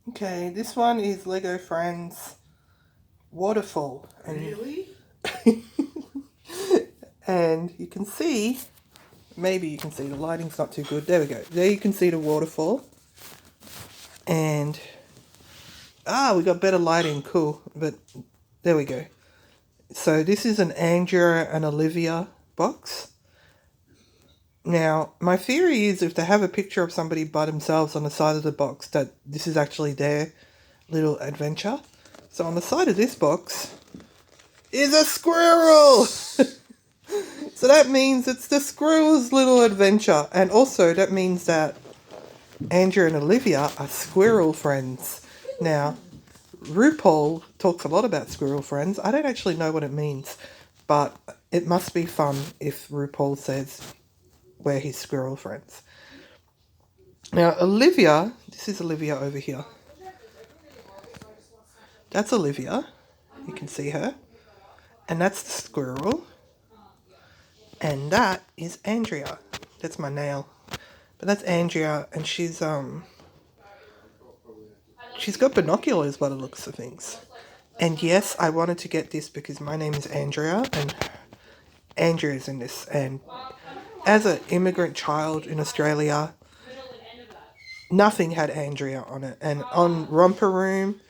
Okay, this one is Lego Friends Waterfall. And Really? and you can see, maybe you can see, the lighting's not too good. There we go. There you can see the waterfall. And, we got better lighting, cool. But there we go. So this is an Andrea and Olivia box. Now, my theory is if they have a picture of somebody by themselves on the side of the box, that this is actually their little adventure. So on the side of this box is a squirrel! So that means it's the squirrel's little adventure. And also that means that Andrew and Olivia are squirrel friends. Now, RuPaul talks a lot about squirrel friends. I don't actually know what it means, but it must be fun if RuPaul says we're his squirrel friends. Now, Olivia, this is Olivia over here. That's Olivia. You can see her. And that's the squirrel. And that is Andrea. That's my nail. But that's Andrea, and she's got binoculars by the looks of things. And yes, I wanted to get this because my name is Andrea, and Andrea's in this. And as an immigrant child in Australia, nothing had Andrea on it. And on Romper Room,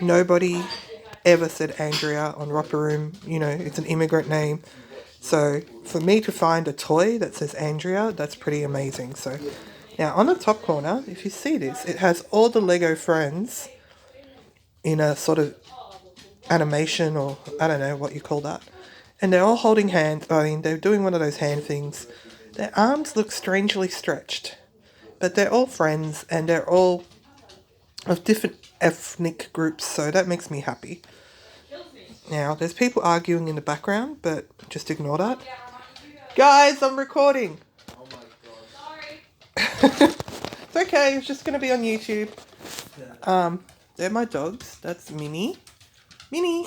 nobody ever said Andrea on Romper Room. You know, it's an immigrant name. So for me to find a toy that says Andrea, that's pretty amazing. So now on the top corner, if you see this, it has all the Lego friends in a sort of animation, or I don't know what you call that. And they're all holding hands. I mean, they're doing one of those hand things. Their arms look strangely stretched. But they're all friends, and they're all of different ethnic groups, so that makes me happy. Now, there's people arguing in the background, but just ignore that. Guys, I'm recording. Oh my god. Sorry. It's okay, it's just going to be on YouTube. They're my dogs. That's Minnie. Minnie!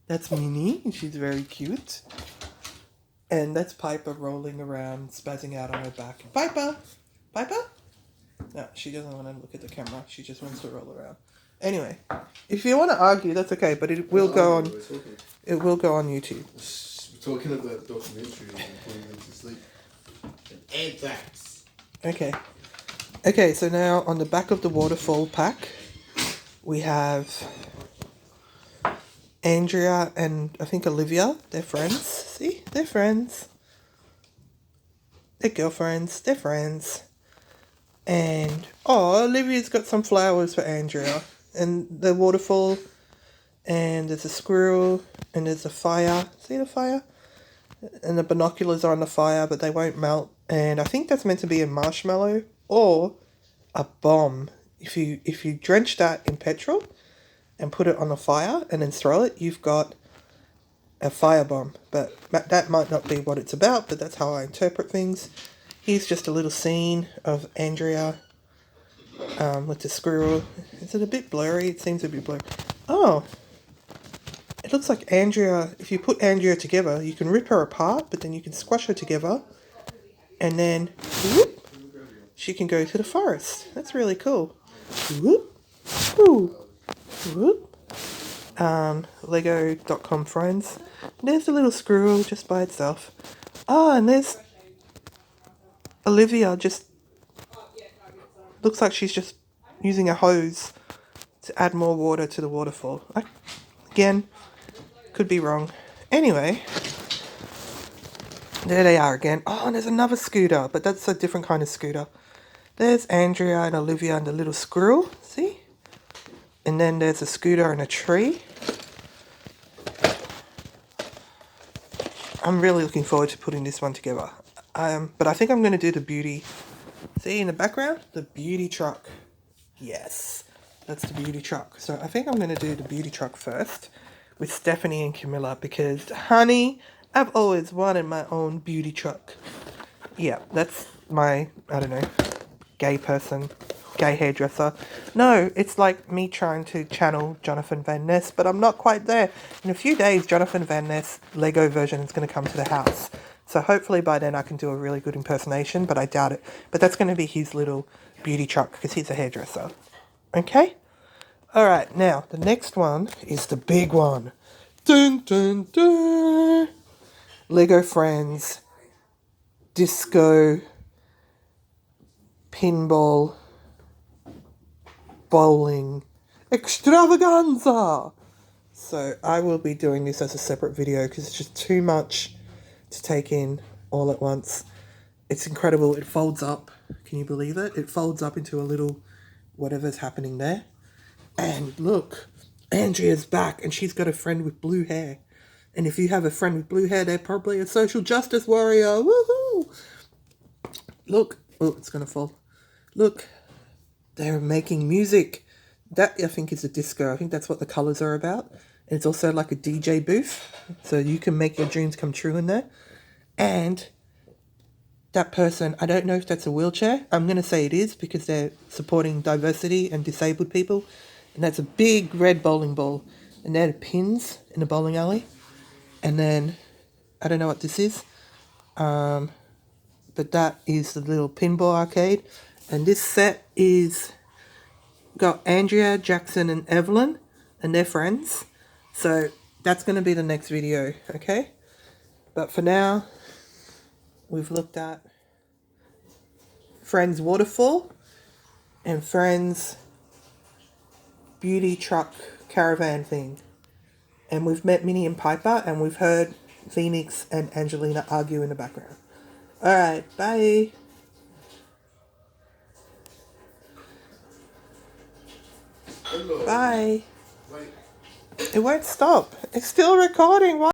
That's Minnie, and she's very cute. And that's Piper rolling around, spazzing out on her back. Piper! Piper? No, she doesn't want to look at the camera. She just wants to roll around. Anyway, if you want to argue, that's okay, but it will go on. It will go on YouTube. We're talking about the documentary and putting them to sleep. Anthrax. Okay. Okay, so now on the back of the waterfall pack, we have Andrea and I think Olivia. They're friends. See? They're friends. They're girlfriends. They're friends. And, Olivia's got some flowers for Andrea. And the waterfall. And there's a squirrel. And there's a fire. See the fire? And the binoculars are on the fire, but they won't melt. And I think that's meant to be a marshmallow or a bomb. If you drench that in petrol and put it on the fire and then throw it, you've got a firebomb. But that might not be what it's about, but that's how I interpret things. Here's just a little scene of Andrea with the squirrel. Is it a bit blurry? It seems a bit blurry. Oh, it looks like Andrea, if you put Andrea together, you can rip her apart, but then you can squash her together, and then, whoop, she can go to the forest. That's really cool. Whoop, whoop, whoop. Lego.com friends. There's a little squirrel just by itself. And there's Olivia, just looks like she's just using a hose to add more water to the waterfall. Again, could be wrong. Anyway, there they are again. And there's another scooter, but that's a different kind of scooter. There's Andrea and Olivia and the little squirrel, see? And then there's a scooter and a tree. I'm really looking forward to putting this one together. But I think I'm going to do the beauty. See in the background? The beauty truck. Yes, that's the beauty truck. So I think I'm going to do the beauty truck first with Stephanie and Camilla because, honey, I've always wanted my own beauty truck. Yeah, that's my, I don't know, gay hairdresser. No, it's like me trying to channel Jonathan Van Ness, but I'm not quite there. In a few days, Jonathan Van Ness Lego version is going to come to the house. So hopefully by then I can do a really good impersonation, but I doubt it. But that's going to be his little beauty truck because he's a hairdresser. Okay? Alright, now, the next one is the big one. Dun dun dun! Lego Friends Disco Pinball Bowling Extravaganza! So I will be doing this as a separate video because it's just too much to take in all at once. It's incredible. It folds up. Can you believe it? It folds up into a little whatever's happening there. And look, Andrea's back and she's got a friend with blue hair. And if you have a friend with blue hair, they're probably a social justice warrior. Woohoo! Look. Oh, it's going to fall. Look. They're making music. That, I think, is a disco. I think that's what the colours are about. And it's also like a DJ booth. So you can make your dreams come true in there. And that person, I don't know if that's a wheelchair. I'm going to say it is because they're supporting diversity and disabled people. And that's a big red bowling ball. And they're the pins in the bowling alley. And then, I don't know what this is. But that is the little pinball arcade. And this set is got Andrea, Jackson, and Evelyn. And they're friends. So that's going to be the next video, okay? But for now, we've looked at Friends Waterfall and Friends Beauty Truck Caravan thing. And we've met Minnie and Piper, and we've heard Phoenix and Angelina argue in the background. Alright, bye. Hello. Bye. Wait. It won't stop. It's still recording. Why?